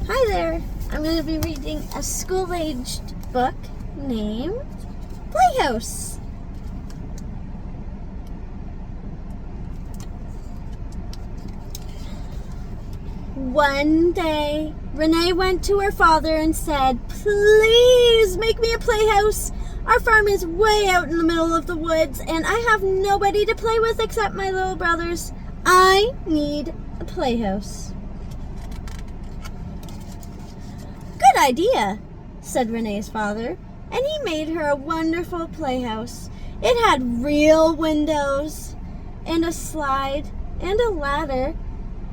Hi there. I'm going to be reading a school-aged book named Playhouse. One day, Renee went to her father and said, "Please make me a playhouse. Our farm is way out in the middle of the woods, and I have nobody to play with except my little brothers. I need a playhouse." "Good idea," said Renee's father, and he made her a wonderful playhouse. It had real windows, and a slide, and a ladder,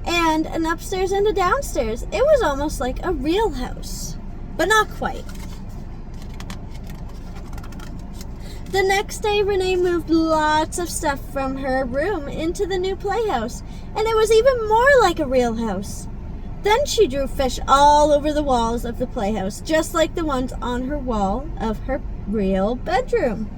and an upstairs and a downstairs. It was almost like a real house, but not quite. The next day, Renee moved lots of stuff from her room into the new playhouse, and it was even more like a real house. Then she drew fish all over the walls of the playhouse, just like the ones on her wall of her real bedroom.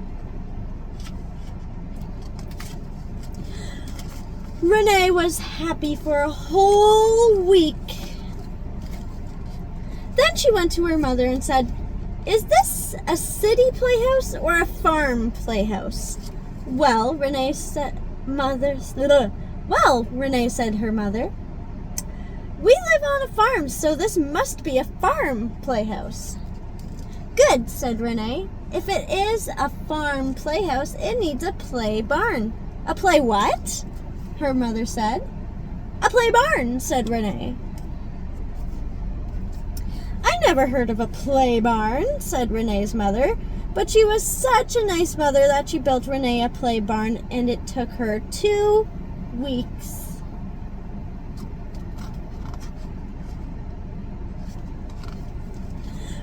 Renee was happy for a whole week. Then she went to her mother and said, "Is this a city playhouse or a farm playhouse?" Well, Renee said her mother, "We live on a farm, so this must be a farm playhouse." "Good," said Renee. "If it is a farm playhouse, it needs a play barn." "A play what?" her mother said. "A play barn," said Renee. "I never heard of a play barn," said Renee's mother, but she was such a nice mother that she built Renee a play barn, and it took her 2 weeks.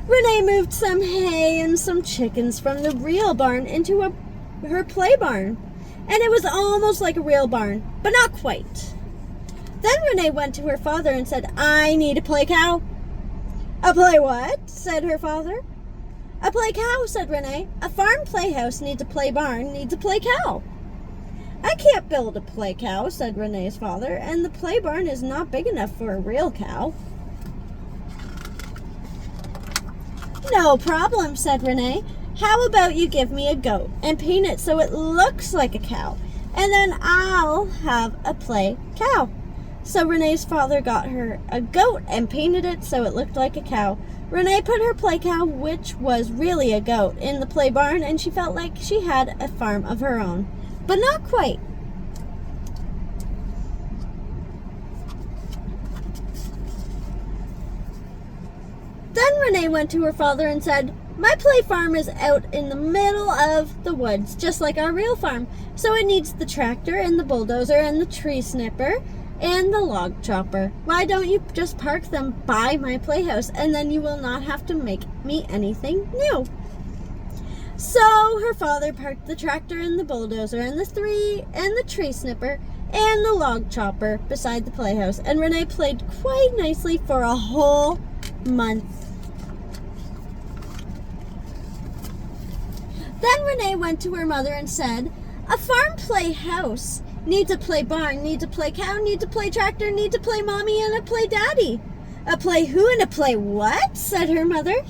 Renee moved some hay and some chickens from the real barn into her play barn, and it was almost like a real barn, but not quite. Then Renee went to her father and said, "I need a play cow." "A play what?" said her father. "A play cow," said Renee. "A farm playhouse needs a play barn, needs a play cow." "I can't build a play cow," said Renee's father, "and the play barn is not big enough for a real cow." "No problem," said Renee. "How about you give me a goat and paint it so it looks like a cow, and then I'll have a play cow." So Renee's father got her a goat and painted it so it looked like a cow. Renee put her play cow, which was really a goat, in the play barn, and she felt like she had a farm of her own, but not quite. Then Renee went to her father and said, "My play farm is out in the middle of the woods, just like our real farm. So it needs the tractor and the bulldozer and the tree snipper and the log chopper. Why don't you just park them by my playhouse, and then you will not have to make me anything new?" So her father parked the tractor and the bulldozer and the tree snipper and the log chopper beside the playhouse, and Renee played quite nicely for a whole month. Then Renee went to her mother and said, "A farm playhouse needs a play barn, needs a play cow, needs a play tractor, needs a play mommy, and a play daddy." "A play who and a play what?" said her mother.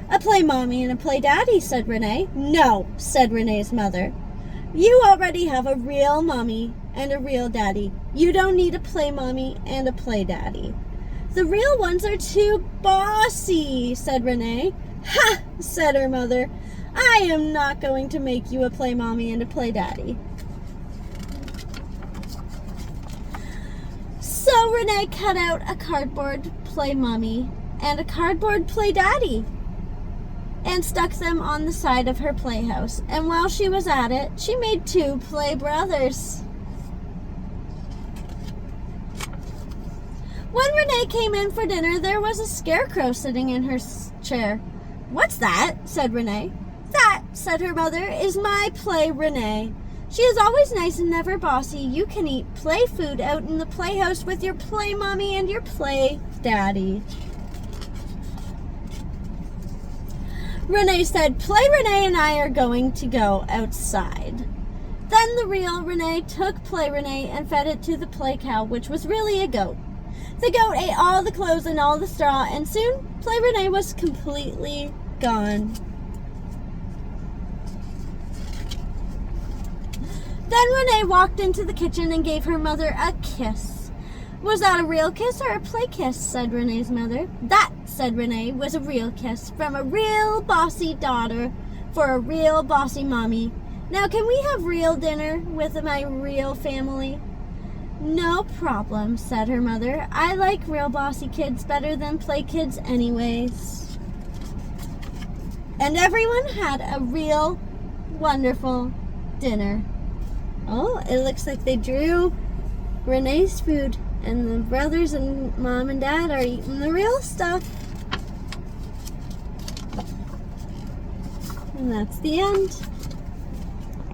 "A play mommy and a play daddy," said Renee. "No," said Renee's mother. "You already have a real mommy and a real daddy. You don't need a play mommy and a play daddy." "The real ones are too bossy," said Renee. "Ha!" said her mother. "I am not going to make you a play mommy and a play daddy." So Renee cut out a cardboard play mommy and a cardboard play daddy and stuck them on the side of her playhouse. And while she was at it, she made 2 play brothers. When Renee came in for dinner, there was a scarecrow sitting in her chair. "What's that?" said Renee. "That," said her mother, "is my play Renee. She is always nice and never bossy. You can eat play food out in the playhouse with your play mommy and your play daddy." Renee said, "Play Renee and I are going to go outside." Then the real Renee took play Renee and fed it to the play cow, which was really a goat. The goat ate all the clothes and all the straw, and soon Play Renee was completely gone. Then Renee walked into the kitchen and gave her mother a kiss. Was that a real kiss or a play kiss? Said Renee's mother. That, said Renee, was a real kiss from a real bossy daughter for a real bossy mommy. Now can we have real dinner with my real family? No problem, said her mother. I like real bossy kids better than play kids anyways. And everyone had a real wonderful dinner. Oh, it looks like they drew Renee's food, and the brothers and mom and dad are eating the real stuff. And that's the end.